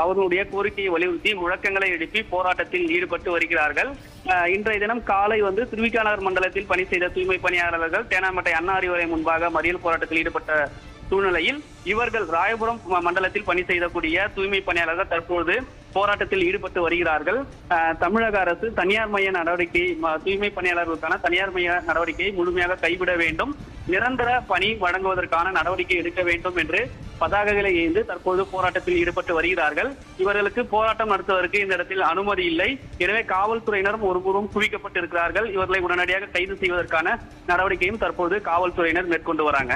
அவர்களுடைய கோரிக்கையை வலியுறுத்தி முழக்கங்களை எழுப்பி போராட்டத்தில் ஈடுபட்டு வருகிறார்கள். இன்றைய தினம் காலை திருவிக நகர் மண்டலத்தில் பணி செய்த தூய்மை பணியாளர்கள் தேனாம்பேட்டை அண்ணா அறிவுரை முன்பாக மறியல் போராட்டத்தில் ஈடுபட்ட சூழ்நிலையில் இவர்கள் ராயபுரம் மண்டலத்தில் பணி செய்யக்கூடிய தூய்மை பணியாளர்கள் தற்போது போராட்டத்தில் ஈடுபட்டு வருகிறார்கள். தமிழக அரசு தனியார் மைய நடவடிக்கை தூய்மை பணியாளர்களுக்கான தனியார் மைய நடவடிக்கையை முழுமையாக கைவிட வேண்டும், நிரந்தர பணி வழங்குவதற்கான நடவடிக்கை எடுக்க வேண்டும் என்று பதாகைகளை ஏந்தி தற்போது போராட்டத்தில் ஈடுபட்டு வருகிறார்கள். இவர்களுக்கு போராட்டம் நடத்துவதற்கு இந்த இடத்தில் அனுமதி இல்லை. எனவே காவல்துறையினரும் ஒருபுறம் குவிக்கப்பட்டிருக்கிறார்கள். இவர்களை உடனடியாக கைது செய்வதற்கான நடவடிக்கையும் தற்போது காவல்துறையினர் மேற்கொண்டு வராங்க.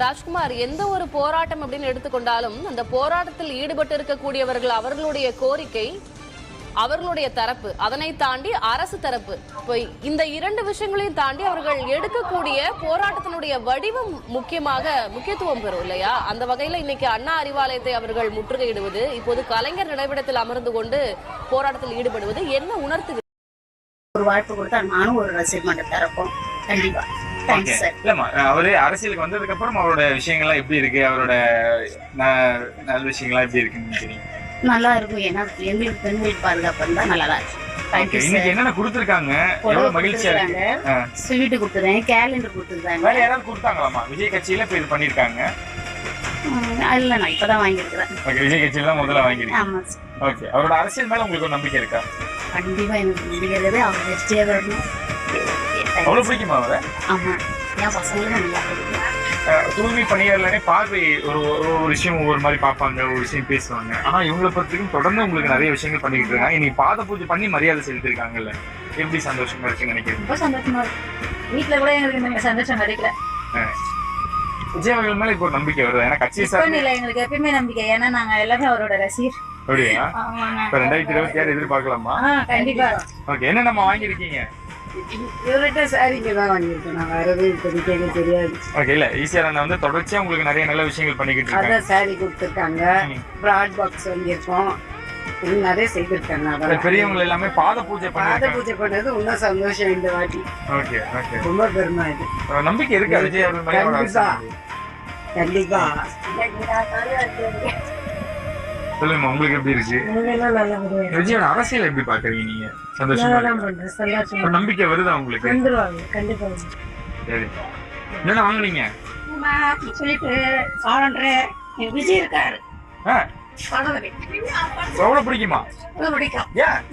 ராஜ்குமார், எந்த ஒரு போராட்டம் அப்படின்னு எடுத்துக்கொண்டாலும் அந்த போராட்டத்தில் ஈடுபட்டு இருக்கக்கூடியவர்கள் அவர்களுடைய கோரிக்கை, அவர்களுடைய தரப்பு, அதனை தாண்டி அரசு தரப்பு, இந்த இரண்டு விஷயங்களையும் தாண்டி அவர்கள் எடுக்கக்கூடிய போராட்டத்தினுடைய வடிவம் முக்கியத்துவம் பெறும் இல்லையா? அந்த வகையில இன்னைக்கு அண்ணா அறிவாலயத்தை அவர்கள் முற்றுகையிடுவது, இப்போது கலைஞர் நினைவிடத்தில் அமர்ந்து கொண்டு போராட்டத்தில் ஈடுபடுவது என்ன உணர்த்து? ஒரு வாய்ப்பு கொடுத்தா நானும் ஒரு ரசிகர் மன்ற தரப்போம். கண்டிப்பா. அவரு அரசியலுக்கு வந்ததுக்கு அப்புறம் அவரோட விஷயங்கள்லாம் எப்படி இருக்கு, அவரோட நல்ல விஷயங்கள்லாம் எப்படி இருக்குன்னு நல்லா இருக்கும். ஏன்னா எங்களுக்கு பெண்கள் பாதுகாப்பு தான் நல்லா இருக்கு. என்னென்ன கொடுத்துருக்காங்க, எவ்வளவு மகிழ்ச்சியா இருக்கு. ஸ்வீட் கொடுத்துருக்காங்க, கேலண்டர் கொடுத்துருக்காங்க. வேற யாராவது கொடுத்தாங்களாமா? விஜய் கட்சியில இப்ப இது பண்ணிருக்காங்க. இல்ல, நான் இப்பதான் வாங்கியிருக்கிறேன். விஜய் கட்சியில தான் முதல்ல வாங்கிருக்கேன். ஓகே, அவரோட அரசியல் மேல உங்களுக்கு ஒரு நம்பிக்கை இருக்கா? கண்டிப்பா எனக்கு நம்பிக்கை இருக்குது. அவர் வெற்றியே வரணும். அவ்வளவு பிடிக்குமா அவரை? ஆமா, என் பசங்களும் நல்லா பிடிக்கும். தூய்மை பணியாளர்களே பார்வை ஒரு விஷயம் ஒவ்வொரு மாதிரி பார்ப்பாங்க, ஒரு விஷயம் பேசுவாங்க. ஆனா இவங்களை பொறுத்தவரைக்கும் தொடர்ந்து உங்களுக்கு நிறைய விஷயங்கள் பண்ணிக்கிட்டு இருக்காங்க. இன்னைக்கு பாத பூஜை பண்ணி மரியாதை செலுத்திருக்காங்கல்ல, எப்படி சந்தோஷமா இருக்குன்னு நினைக்கிறேன்? ரொம்ப சந்தோஷமா இருக்கு. வீட்டுல கூட எங்களுக்கு சந்தோஷம் கிடைக்கல. விஜய் அவர்கள் மேல இப்போ ஒரு நம்பிக்கை வருது. ஏன்னா கட்சி சார் இல்ல, எங்களுக்கு எப்பயுமே நம்பிக்கை. ஏன்னா நாங்க எல்லாமே அவரோட ரசிகர். அப்படியா? இப்ப 2026 எதிர்பார்க்கலாமா? கண்டிப்பா. ஓகே, என்ன நம்ம வாங்கிருக்கீங்க? இவர்கிட்ட சாரிங்க தான் வாங்கியிருக்கேன். நான் வரது இப்போதைக்கு எனக்கு தெரியாது. ஓகே, இல்ல ஈஸியா வந்து தொடர்ச்சியா உங்களுக்கு நிறைய நல்ல விஷயங்கள் பண்ணிக்கிட்டு இருக்காங்க. அதான் சாரி கொடுத்துருக்காங்க, பிராட் பாக்ஸ் வாங்கியிருக்கோம், இது நிறைய செய்திருக்காங்க. பெரியவங்க எல்லாமே பாத பூஜை பண்ணது இன்னும் சந்தோஷம் இந்த வாட்டி. ஓகே ஓகே, ரொம்ப பெருமை இது. நம்பிக்கை இருக்கு விஜய் அவர்கள் மேல. கண்டிப்பா. சொல்லுங்க, உங்களுக்கு எப்படி இருக்கு விஜயோட அரசியல் எப்படி பாக்குறீங்க நீங்க? சந்தோஷமா, நம்பிக்கை வருதா உங்களுக்கு? கண்டிப்பா. சரி, என்ன வாங்குனீங்க? விஜய் இருக்காரு. எவ்வளவு பிடிக்குமா?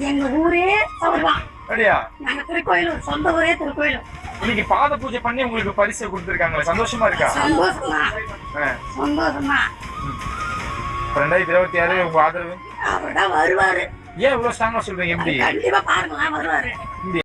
எங்க ஊரே அவர்தான். அப்படியா? நாங்க திருக்கோயில், சொந்த ஊரே திருக்கோயில். இன்னைக்கு பாத பூஜை பண்ணி உங்களுக்கு பரிசு கொடுத்திருக்காங்களே, சந்தோஷமா இருக்கா? சந்தோஷமா. 2026 உங்க ஆதரவு அவர்தான் வருவாரு. ஏன் இவ்வளவு ஸ்ட்ராங்கா சொல்றீங்க? எப்படி? கண்டிப்பா பாருங்களா, வருவாரு.